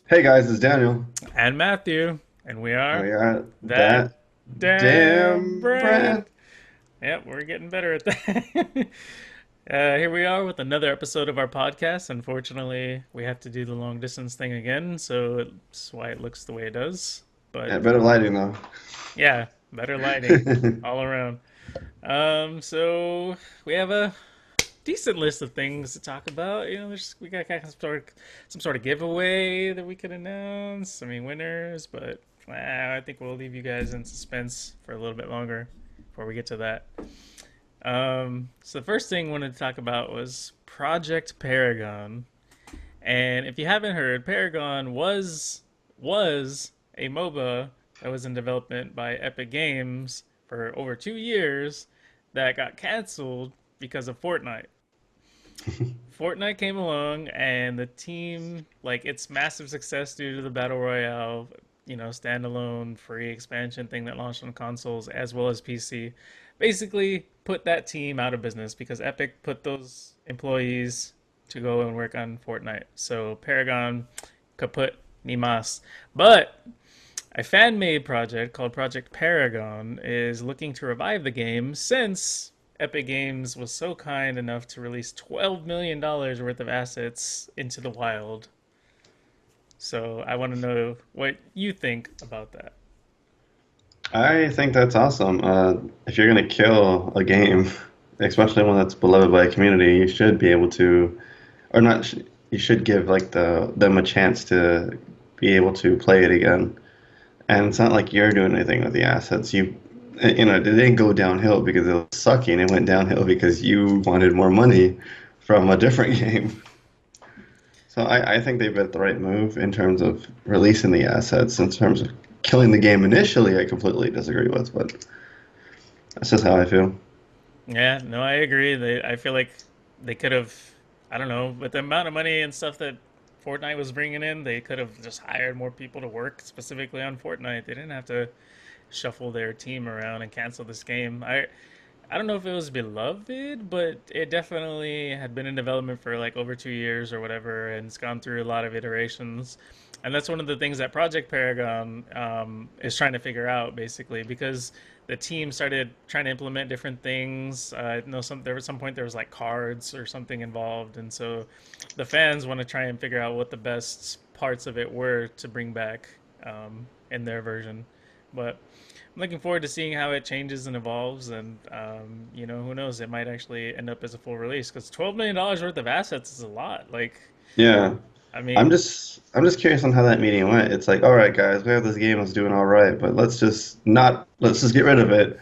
Hey guys, it's Daniel. And Matthew, and we And are we are that that damn damn brand. brand. Yep, we're getting better at that. Here we are with another episode of our podcast. Unfortunately, we have to do the long distance thing again, so that's why it looks the way it does. But Yeah, better lighting though. yeah, better lighting all around. So we have a decent list of things to talk about. We got kind of some sort of giveaway that we could announce. I mean, winners, but I think we'll leave you guys in suspense for a little bit longer before we get to that. So the first thing I wanted to talk about was Project Paragon, and if you haven't heard, Paragon was a MOBA that was in development by Epic Games for over 2 years that got canceled because of Fortnite. Fortnite came along and the team, like its massive success due to the Battle Royale, standalone free expansion thing that launched on consoles as well as PC, basically put that team out of business because Epic put those employees to go and work on Fortnite. So Paragon kaput ni mas. But a fan made project called Project Paragon is looking to revive the game since Epic Games was so kind enough to release $12 million worth of assets into the wild. So I want to know what you think about that. I think that's awesome. If you're gonna kill a game, especially one that's beloved by a community, you should be able to, or not. You should give like them a chance to be able to play it again. And it's not like you're doing anything with the assets. It didn't go downhill because it was sucking. It went downhill because you wanted more money from a different game. So I think they made the right move in terms of releasing the assets. In terms of killing the game initially, I completely disagree with, but that's just how I feel. Yeah, no, I agree. I feel like they could have, I don't know, with the amount of money and stuff that Fortnite was bringing in, they could have just hired more people to work specifically on Fortnite. They didn't have to shuffle their team around and cancel this game. I don't know if it was beloved, but it definitely had been in development for like over 2 years or whatever, and it's gone through a lot of iterations. And that's one of the things that Project Paragon is trying to figure out, basically, because the team started trying to implement different things. I know there was some point there was like cards or something involved, and so the fans want to try and figure out what the best parts of it were to bring back in their version. But I'm looking forward to seeing how it changes and evolves, and who knows? It might actually end up as a full release because $12 million worth of assets is a lot. Like, Yeah. I I'm mean, just I'm just curious on how that meeting went. It's like, all right, guys, we have this game that's doing all right, but let's just get rid of it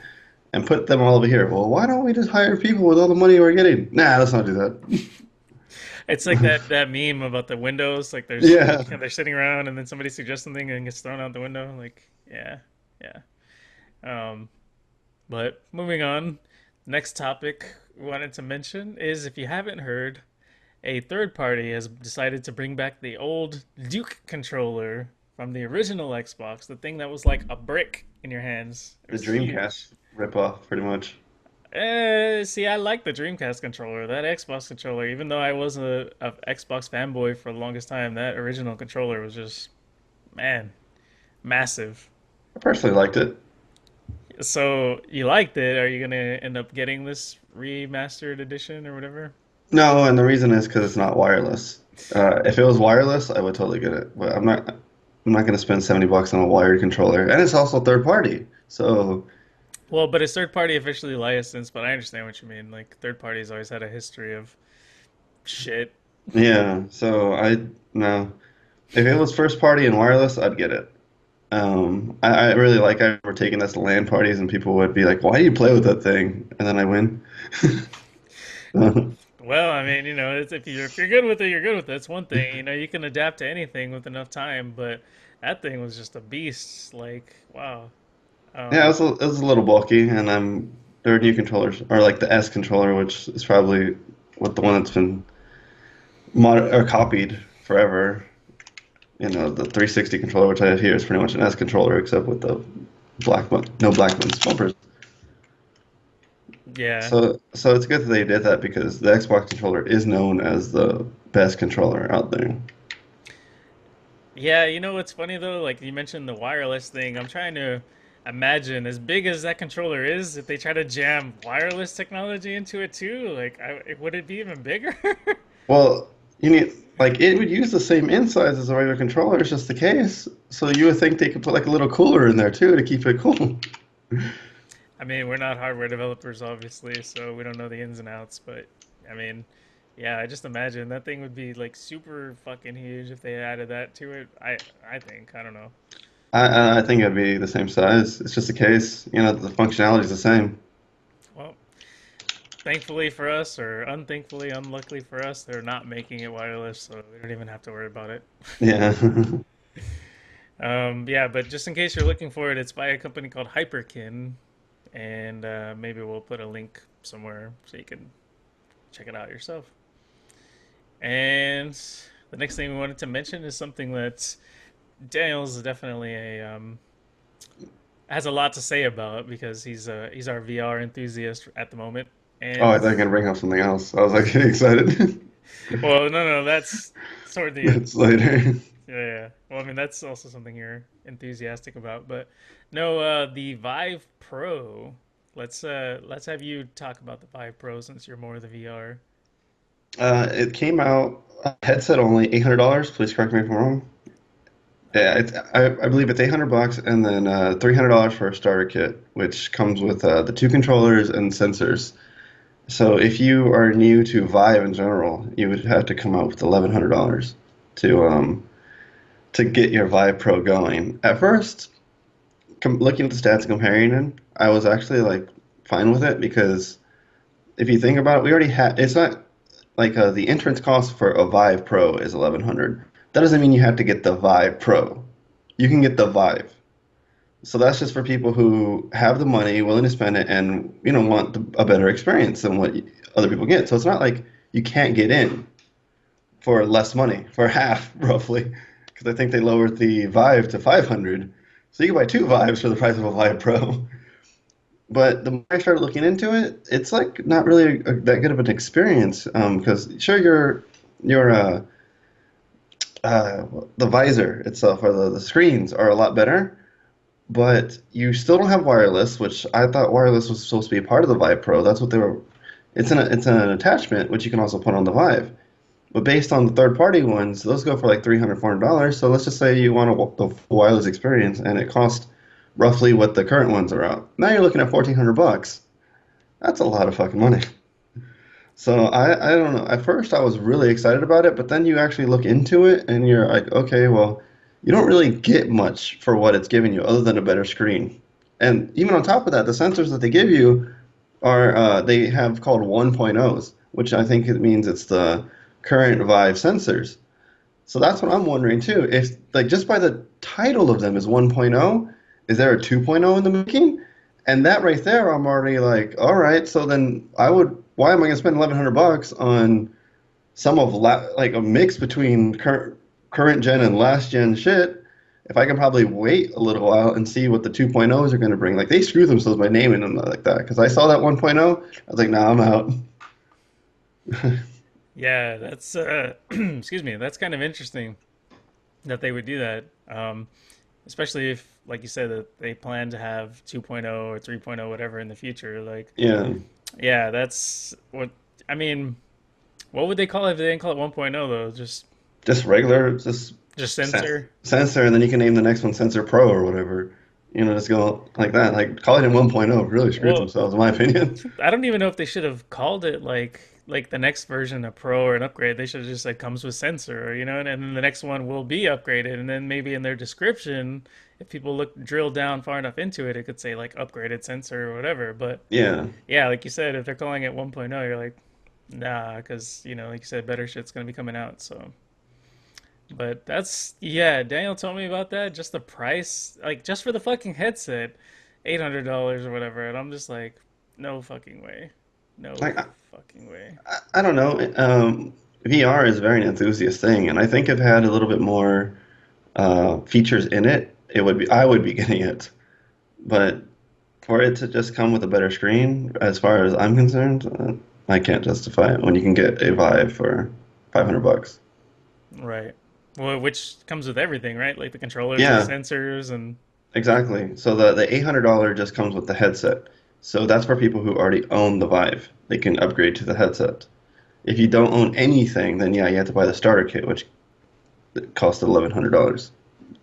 and put them all over here. Well, why don't we just hire people with all the money we're getting? Nah, let's not do that. it's like that meme about the windows. Like, there's Yeah. they're sitting around, and then somebody suggests something and gets thrown out the window. Like, yeah, yeah. Um, but moving on, next topic we wanted to mention is if you haven't heard, a third party has decided to bring back the old Duke controller from the original Xbox, the thing that was like a brick in your hands. It The was huge. Dreamcast ripoff, pretty much. See, I like the Dreamcast controller, that Xbox controller. Even though I was a Xbox fanboy for the longest time, that original controller was just, man, massive. I personally liked it. So you liked it? Are you gonna end up getting this remastered edition or whatever? No, and the reason is because it's not wireless. If it was wireless, I would totally get it. But I'm not going to spend $70 on a wired controller, and it's also third party. So Well, but it's third party officially licensed, but I understand what you mean. Like third parties always had a history of shit. yeah, so I no. If it was first party and wireless, I'd get it. I really like. I remember taking this to LAN parties, and people would be like, "Why do you play with that thing?" And then I win. Well, I mean, if you're good with it, you're good with it. It's one thing. You can adapt to anything with enough time, but that thing was just a beast. Like, wow. Yeah, Um, it was a little bulky, and there are new controllers, or like the S controller, which is probably what the one that's been mod or copied forever. The 360 controller, which I have here, is pretty much an S controller, except with the no black buttons, bumpers. Yeah. So it's good that they did that because the Xbox controller is known as the best controller out there. Yeah, you know what's funny though? Like you mentioned the wireless thing. I'm trying to imagine as big as that controller is, if they try to jam wireless technology into it too, like would it be even bigger? Well, you need like it would use the same insides as a regular controller. It's just the case. So you would think they could put like a little cooler in there too to keep it cool. I mean, we're not hardware developers, obviously, so we don't know the ins and outs. But I mean, yeah, I just imagine that thing would be like super fucking huge if they added that to it. I think I don't know. I think it'd be the same size. It's just a case. You know, the functionality is the same. Well, thankfully for us, or unthankfully, unluckily for us, they're not making it wireless, so we don't even have to worry about it. Yeah. Yeah, but just in case you're looking for it, it's by a company called Hyperkin, and maybe we'll put a link somewhere so you can check it out yourself. And the next thing we wanted to mention is something that Daniel's definitely a has a lot to say about because he's our VR enthusiast at the moment. Oh, I And thought you were gonna bring up something else. I was like getting excited. well, no, that's toward the end. It's later. Yeah. Well, I mean, that's also something you're enthusiastic about. But no, the Vive Pro. Let's have you talk about the Vive Pro since you're more of the VR. It came out headset only, $800. Please correct me if I'm wrong. Yeah, I believe it's $800 and then $300 for a starter kit, which comes with the two controllers and sensors. So if you are new to Vive in general, you would have to come out with $1,100 to get your Vive Pro going. At first, looking at the stats and comparing them, I was actually like fine with it because if you think about it, we already had. It's not like the entrance cost for a Vive Pro is 1,100. That doesn't mean you have to get the Vive Pro. You can get the Vive. So that's just for people who have the money, willing to spend it, and want a better experience than what other people get. So it's not like you can't get in for less money, for half roughly, because I think they lowered the Vive to 500. So you can buy two Vives for the price of a Vive Pro. But the more I started looking into it, it's like not really that good of an experience. Because sure, your the visor itself or the screens are a lot better, but you still don't have wireless, which I thought wireless was supposed to be a part of the Vive Pro. That's what they were. It's an attachment which you can also put on the Vive. But based on the third party ones, those go for like $300, $400. So let's just say you want the full wireless experience, and it costs roughly what the current ones are out. Now you're looking at $1,400. That's a lot of fucking money. So I don't know. At first I was really excited about it, but then you actually look into it and you're like, okay, well, you don't really get much for what it's giving you other than a better screen. And even on top of that, the sensors that they give you are they have called 1.0s, which I think it means it's the current Vive sensors. So that's what I'm wondering too. If like just by the title of them is 1.0, is there a 2.0 in the making? And that right there, I'm already like, all right. So then why am I gonna spend $1,100 on some of like a mix between current gen and last gen shit? If I can probably wait a little while and see what the 2.0s are gonna bring. Like they screw themselves by naming them like that. Because I saw that 1.0, I was like, nah, I'm out. Yeah, that's excuse me. That's kind of interesting that they would do that. Especially if, like you said, that they plan to have 2.0 or 3.0, whatever in the future. Like, Yeah, yeah, that's what I mean. What would they call it if they didn't call it 1.0 though? just regular, just Just sensor. sensor, and then you can name the next one Sensor Pro or whatever. Just go like that. Like calling it 1.0 really screwed Well, themselves, in my opinion. I don't even know if they should have called it like the next version a pro or an upgrade. They should have just said comes with sensor, and then the next one will be upgraded. And then maybe in their description, if people drill down far enough into it, it could say like upgraded sensor or whatever. But Yeah. yeah, like you said, if they're calling it 1.0, you're like, nah, because like you said, better shit's gonna be coming out. So, but that's yeah. Daniel told me about that. Just the price, like just for the fucking headset, $800 or whatever, and I'm just like, no fucking way, no Like fucking way. I don't know. VR is a very enthusiast thing, and I think if it had a little bit more features in it, I would be getting it. But For it to just come with a better screen, as far as I'm concerned, I can't justify it when you can get a Vive for 500 bucks. Right. Well, which comes with everything, right? Like the controllers and the Yeah, sensors and exactly. So the $800 just comes with the headset. So that's for people who already own the Vive. They can upgrade to the headset. If you don't own anything, then yeah, you have to buy the starter kit, which costs $1,100.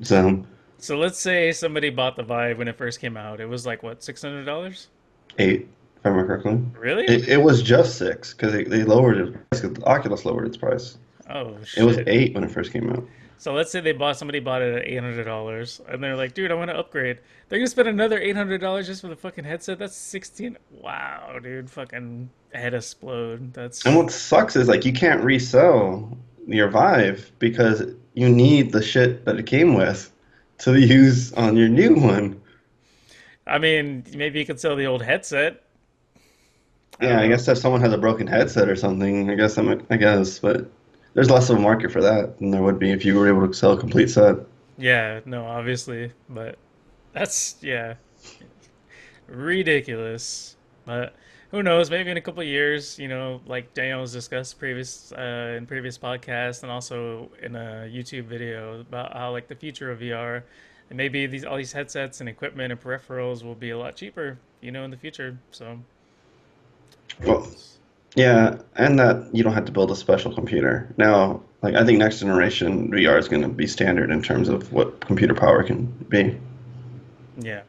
So so let's say somebody bought the Vive when it first came out. It was like what, $600? eight, if I remember correctly. Really? It was just six because they lowered it. Because Oculus lowered its price. Oh It was shit. eight when it first came out. So let's say somebody bought it at $800 and they're like, dude, I want to upgrade. They're gonna spend another $800 just for the fucking headset. That's 16. Wow, dude, fucking head explode. And That's what sucks is like you can't resell your Vive because you need the shit that it came with to use on your new one. I mean, maybe you could sell the old headset. I Yeah, don't I know. guess if someone has a broken headset or something, I guess, but there's less of a market for that than there would be if you were able to sell a complete set. Yeah, no, obviously, but that's yeah, ridiculous. But who knows? Maybe in a couple of years, like Daniel has discussed in previous podcasts and also in a YouTube video about how like the future of VR, and maybe these all these headsets and equipment and peripherals will be a lot cheaper, in the future. So who Well, knows? yeah, and that you don't have to build a special computer. Now, like I think next generation VR is going to be standard in terms of what computer power can be. Yeah.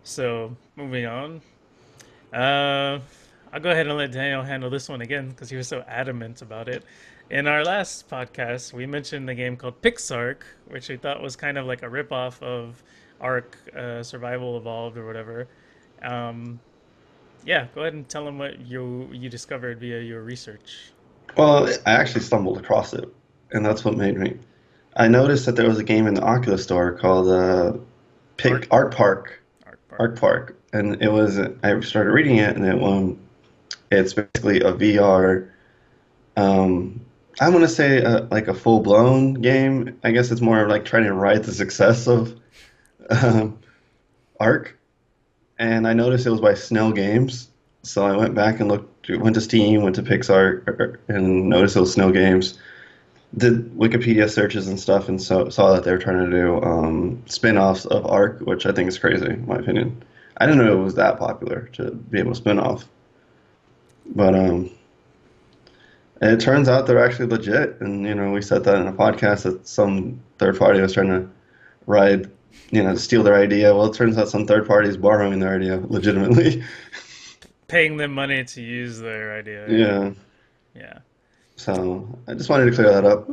So moving on. Uh, I'll go ahead and let Daniel handle this one again because he was so adamant about it. In our last podcast, we mentioned a game called PixARK, which we thought was kind of like a ripoff of Ark Survival Evolved or whatever. Um, yeah, go ahead and tell him what you discovered via your research. Well, I actually stumbled across it, and that's what made me. I noticed that there was a game in the Oculus store called Ark Art Park, Ark Park. Art Park, and it was. I started reading it, and it's basically a VR. Um, I want to say like a full blown game. I guess it's more of like trying to ride the success of um, Ark. And I noticed it was by Snell Games, so I went back and went to Steam, went to PixARK, and noticed it was Snell Games. Did Wikipedia searches and stuff, and saw that they were trying to do spin-offs of Ark, which I think is crazy, in my opinion. I didn't know it was that popular to be able to spin off, but it turns out they're actually legit. And we said that in a podcast that some third party was trying to ride, steal their idea. Well, it turns out some third party is borrowing their idea legitimately. Paying them money to use their idea. Yeah. Yeah. Yeah. So I just wanted to clear that up.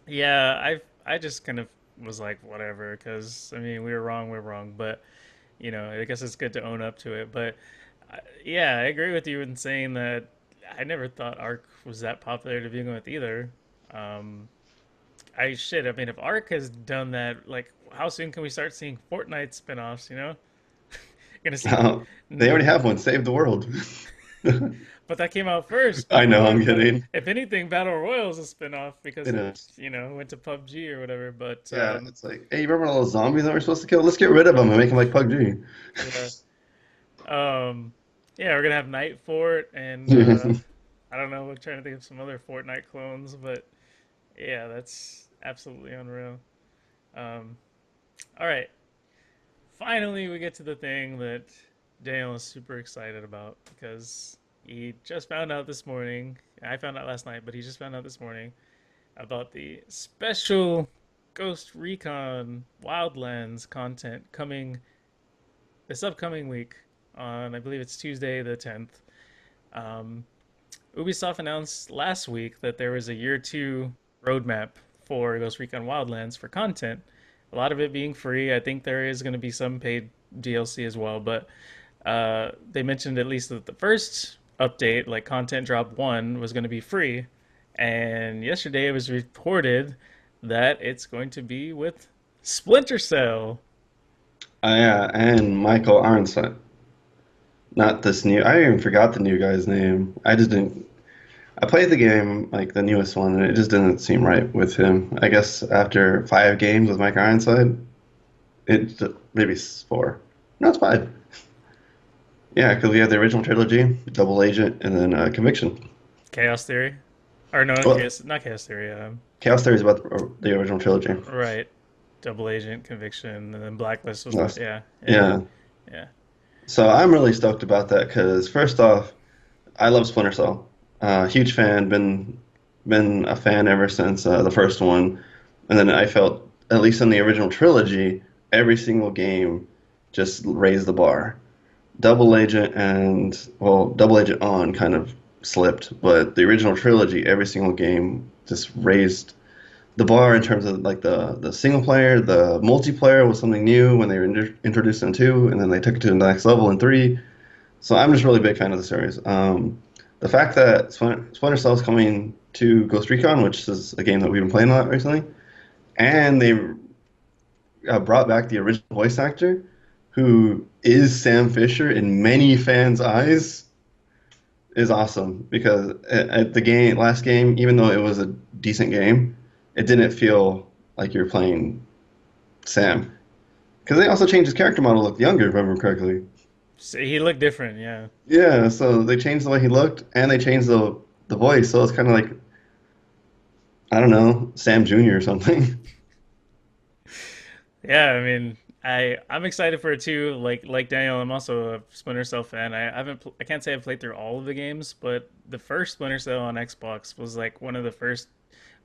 Yeah, I just kind of was like whatever because I mean we were wrong, we're wrong, but I guess it's good to own up to it. But yeah, I agree with you in saying that I never thought Ark was that popular to begin with either. Um, I mean, if Ark has done that, like, how soon can we start seeing Fortnite spin-offs? Gonna see, They already n- have one. Save the world. but that came out first I know. before. I'm kidding. If anything, Battle Royale is a spin-off because It it, is. went to PUBG or whatever. But Yeah. It's like, hey, you remember all those zombies that we're supposed to kill? Let's get rid of them and make them like PUBG. yeah. Um, yeah, we're gonna have Night Fort, and I don't know. We're trying to think of some other Fortnite clones, but yeah, that's absolutely unreal. Um, all right, finally we get to the thing that Daniel is super excited about because he just found out this morning. I found out last night, but he just found out this morning about the special Ghost Recon Wildlands content coming this upcoming week on, I believe it's Tuesday the 10th. Um, Ubisoft announced last week that there was a year two roadmap for Ghost Recon Wildlands for content. A lot of it being free. I think there is going to be some paid DLC as well, but they mentioned at least that the first update, like Content Drop 1, was going to be free. And yesterday it was reported that it's going to be with Splinter Cell. Yeah, and Michael Ironside. Not this new. I even forgot the new guy's name. I just didn't. I played the game, like the newest one, and it just didn't seem right with him. I guess after 5 games with Mike Ironside, maybe four. No, it's fine. Yeah, because we have the original trilogy, Double Agent, and then Conviction. Chaos Theory, or no, Well, not Chaos Theory. Chaos Theory is about the original trilogy. Right, Double Agent, Conviction, and then Blacklist was Yes. yeah, yeah, Yeah. yeah. So I'm really stoked about that because first off, I love Splinter Cell. Huge fan, been a fan ever since the first one, and then I felt at least in the original trilogy, every single game just raised the bar. Double Agent and well, Double Agent on kind of slipped, but the original trilogy, every single game just raised the bar in terms of like the single player, the multiplayer was something new when they were introduced in two, and then they took it to the next level in three. So I'm just really a big fan of the series. The fact that Splinter Cell is coming to Ghost Recon, which is a game that we've been playing a lot recently, and they brought back the original voice actor, who is Sam Fisher in many fans' eyes, is awesome. Because at the game, last game, even though it was a decent game, it didn't feel like you're playing Sam. Because they also changed his character model to look younger, if I remember correctly. So he looked different, yeah. Yeah, so they changed the way he looked, and they changed the voice, so it's kind of like I don't know, Sam Jr. or something. Yeah, I mean, I'm excited for it too. Like Daniel, I'm also a Splinter Cell fan. I can't say I've played through all of the games, but the first Splinter Cell on Xbox was like one of the first,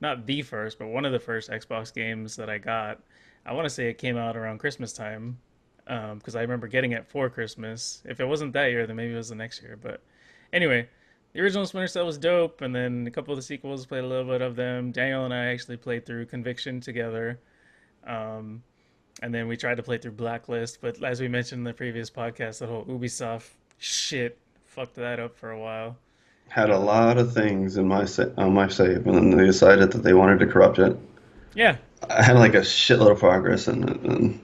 not the first, but one of the first Xbox games that I got. I want to say it came out around Christmas time, because I remember getting it for Christmas. If it wasn't that year, then maybe it was the next year. But anyway, the original Splinter Cell was dope, and then a couple of the sequels played a little bit of them. Daniel and I actually played through Conviction together. Um, and then we tried to play through Blacklist, but as we mentioned in the previous podcast, the whole Ubisoft shit fucked that up for a while. Had a Uh, lot of things in on my save, and then they decided that they wanted to corrupt it. yeah, I had like a shitload of progress in it, and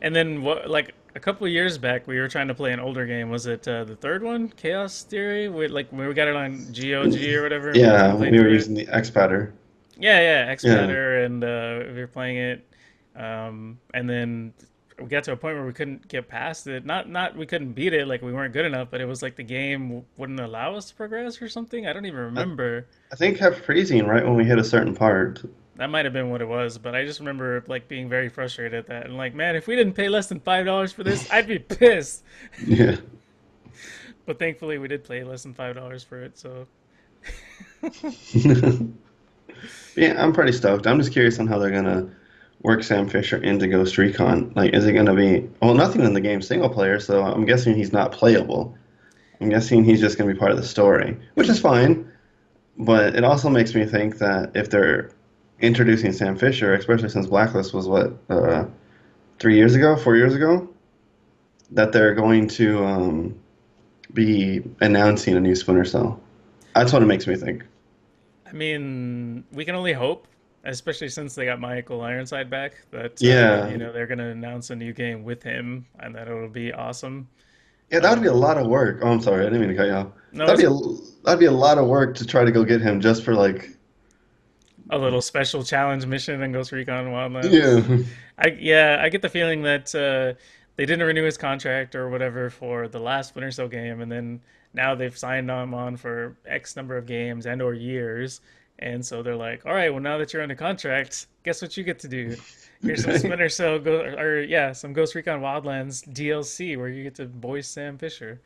and then what? Like a couple of years back, we were trying to play an older game. Was it the third one, Chaos Theory? Like when we got it on GOG or whatever, and we were trying yeah, to play we were through it. using the X patter. Yeah, yeah, Yeah, Expatter, and we were playing it, and then we got to a point where we couldn't get past it. Not we couldn't beat it, like we weren't good enough, but it was like the game wouldn't allow us to progress or something. I don't even I, remember. I think kept freezing right when we hit a certain part. That might have been what it was, but I just remember like being very frustrated at that, and like, man, if we didn't pay less than $5 for this, I'd be pissed. Yeah. But thankfully, we did pay less than $5 for it, so Yeah, I'm pretty stoked. I'm just curious on how they're gonna work Sam Fisher into Ghost Recon. Like, is it gonna be well, nothing in the game single player, so I'm guessing he's not playable. I'm guessing he's just gonna be part of the story, which is fine. But it also makes me think that if they're introducing Sam Fisher, especially since Blacklist was what 3 years ago, 4 years ago, that they're going to be announcing a new Splinter Cell. That's what it makes me think. I mean, we can only hope, especially since they got Michael Ironside back, that Yeah, they're gonna announce a new game with him, and that it'll be awesome. yeah, that would be a Um, lot of work. Oh, I'm sorry, I didn't mean to cut you off. no, That'd it's be that'd be a lot of work to try to go get him just for like, a little special challenge mission in Ghost Recon Wildlands. yeah, I get the feeling that they didn't renew his contract or whatever for the last Splinter Cell game, and then now they've signed him on for X number of games and or years, and so they're like, all right, well now that you're under contract, guess what you get to do? Here's some right? Splinter Cell or yeah, some Ghost Recon Wildlands DLC where you get to voice Sam Fisher.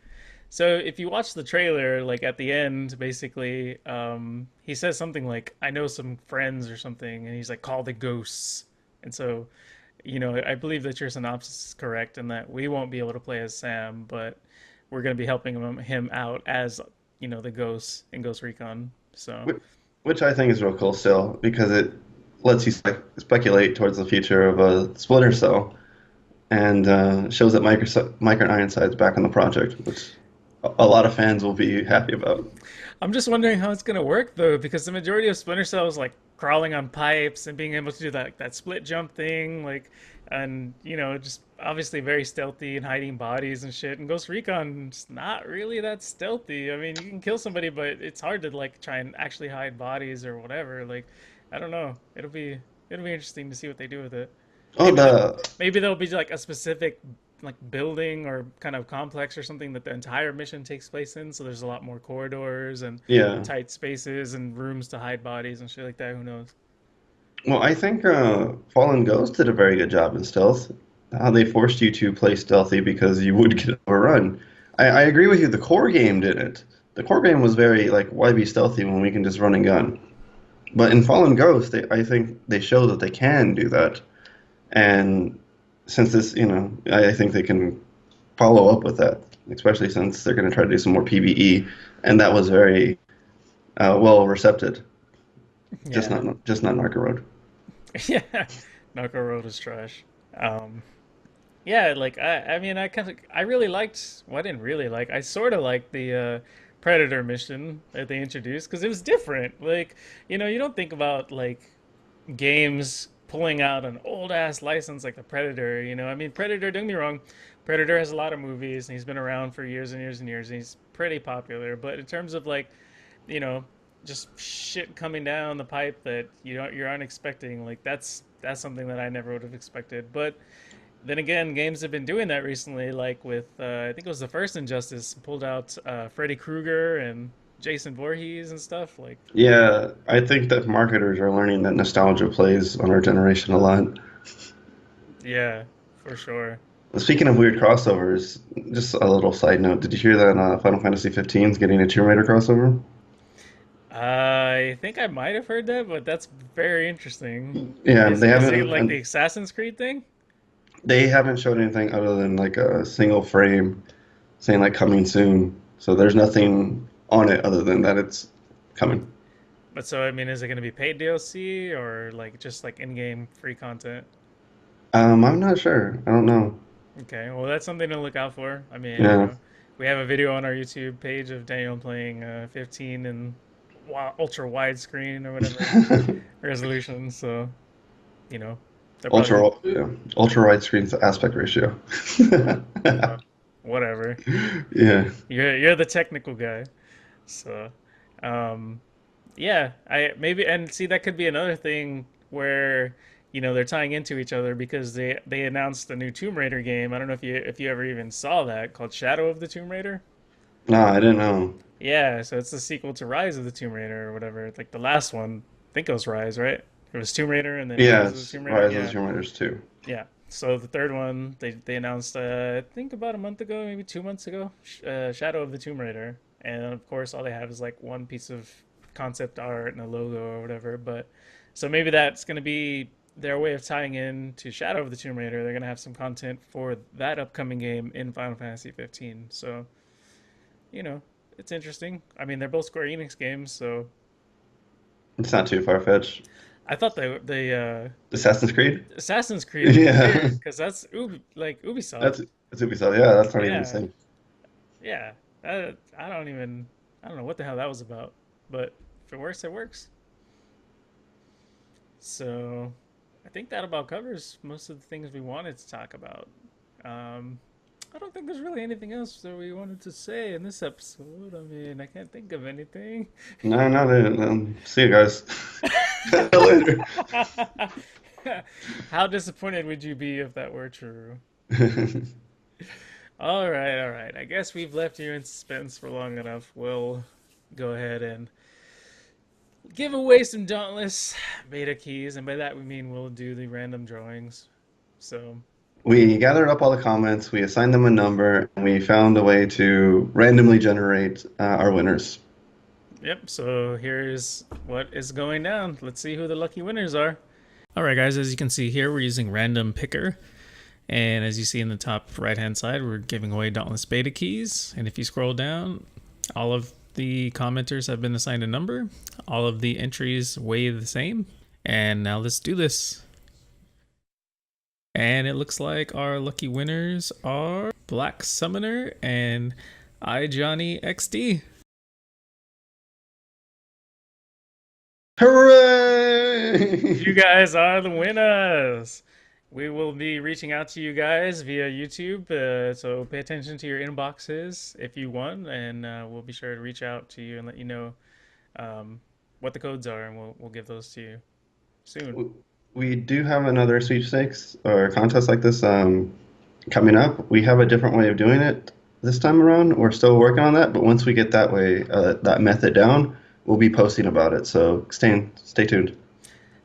So if you watch the trailer, like at the end, basically, he says something like, "I know some friends" or something, and he's like, "Call the ghosts." And so, I believe that your synopsis is correct, and that we won't be able to play as Sam, but we're going to be helping him out as the ghosts in Ghost Recon. So Which I think is real cool still because it lets you speculate towards the future of a Splinter Cell and shows that Micro Ironside's back on the project, which a lot of fans will be happy about. I'm just wondering how it's gonna work though, because the majority of Splinter Cell is like crawling on pipes and being able to do that split jump thing, like, and just obviously very stealthy and hiding bodies and shit. And Ghost Recon's not really that stealthy. I mean, you can kill somebody, but it's hard to like try and actually hide bodies or whatever. Like, I don't know. It'll be interesting to see what they do with it. Oh, Maybe the the maybe there'll be like a specific like building or kind of complex or something that the entire mission takes place in. So there's a lot more corridors and Yeah. tight spaces and rooms to hide bodies and shit like that. Who knows? Well, I think Fallen Ghost did a very good job in stealth. How they forced you to play stealthy because you would get overrun. I agree with you. The core game didn't. The core game was very like, why be stealthy when we can just run and gun? But in Fallen Ghost, I think they show that they can do that. And since this, I think they can follow up with that, especially since they're going to try to do some more PvE, and that was very well received. Yeah, Just not Narco Road. yeah. Narco Road is trash. Um, yeah, like I mean, I really liked. Well, I didn't really like. I sort of liked the Predator mission that they introduced because it was different. Like, you don't think about like games pulling out an old ass license like the Predator. I mean, Predator. Don't get me wrong, Predator has a lot of movies and he's been around for years and years and years. And he's pretty popular. But in terms of like, you know, just shit coming down the pipe that you're unexpecting, like that's something that I never would have expected. But then again, games have been doing that recently, like with I think it was the first Injustice pulled out Freddy Krueger and Jason Voorhees and stuff. Like, Yeah, I think that marketers are learning that nostalgia plays on our generation a lot. yeah, for sure. Speaking of weird crossovers, just a little side note. Did you hear that Final Fantasy 15 is getting a Tomb Raider crossover? I think I might have heard that, but that's very interesting. Yeah, Is it like the Assassin's Creed thing? they haven't showed anything other than like a single frame saying like coming soon. So there's nothing on it other than that it's coming. But so I mean, is it going to be paid DLC or like just like in-game free content? I'm not sure. I don't know. Okay, well that's something to look out for. I mean, Yeah, we have a video on our YouTube page of Daniel playing 15 and ultra widescreen or whatever resolution. So you know, they're probably ultra wide screen aspect ratio. uh, whatever. Yeah, You're the technical guy. So, um, yeah, I maybe and see that could be another thing where they're tying into each other because they announced the new Tomb Raider game. I don't know if you ever even saw that called Shadow of the Tomb Raider. no, I didn't know. Yeah, so it's the sequel to Rise of the Tomb Raider or whatever. Like the last one, I think it was Rise, right? It was Tomb Raider and then Yeah, Rise of the it's Tomb Raider. Rise of the Yeah, Tomb Raiders too. yeah. So the third one they announced I think about a month ago, maybe 2 months ago, Shadow of the Tomb Raider, and of course all they have is like one piece of concept art and a logo or whatever. But so maybe that's gonna be their way of tying in to Shadow of the Tomb Raider. They're gonna have some content for that upcoming game in Final Fantasy 15. So you know it's interesting. I mean they're both Square Enix games, so It's not too far fetched. I thought the Assassin's Creed? Assassin's Creed was Yeah, weird because that's like Ubisoft. that's Ubisoft. Yeah, that's not even the Yeah, same. yeah. I don't even I don't know what the hell that was about, but if it works, it works. So I think that about covers most of the things we wanted to talk about. Um, I don't think there's really anything else that we wanted to say in this episode. I mean, I can't think of anything. No, no, see you guys later. How disappointed would you be if that were true? All right. I guess we've left you in suspense for long enough. We'll go ahead and give away some Dauntless beta keys, and by that we mean we'll do the random drawings. So, We gathered up all the comments, we assigned them a number, and we found a way to randomly generate our winners. yep. So here's what is going down. Let's see who the lucky winners are. All right, guys. As you can see here, we're using Random Picker. And as you see in the top right hand side, we're giving away Dauntless beta keys. And if you scroll down, all of the commenters have been assigned a number. All of the entries weigh the same. And now let's do this. And it looks like our lucky winners are Black Summoner and iJohnny XD. You Hooray! guys are the winners. We will be reaching out to you guys via YouTube, so pay attention to your inboxes if you won, and we'll be sure to reach out to you and let you know um, what the codes are, and we'll give those to you soon. We do have another sweepstakes or contest like this coming up. We have a different way of doing it this time around. We're still working on that, but once we get that way, that method down, we'll be posting about it. So stay tuned.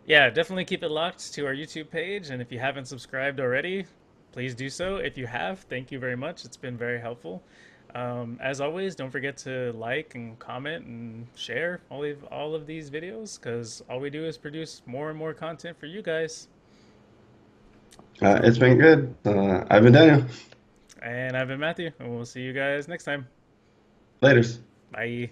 Yeah, definitely keep it locked to our YouTube page. And if you haven't subscribed already, please do so. If you have, thank you very much. It's been very helpful. As always, don't forget to like and comment and share all of these videos because all we do is produce more and more content for you guys. So, It's been good. I've been Daniel. and I've been Matthew, and we'll see you guys next time. Laters. Bye.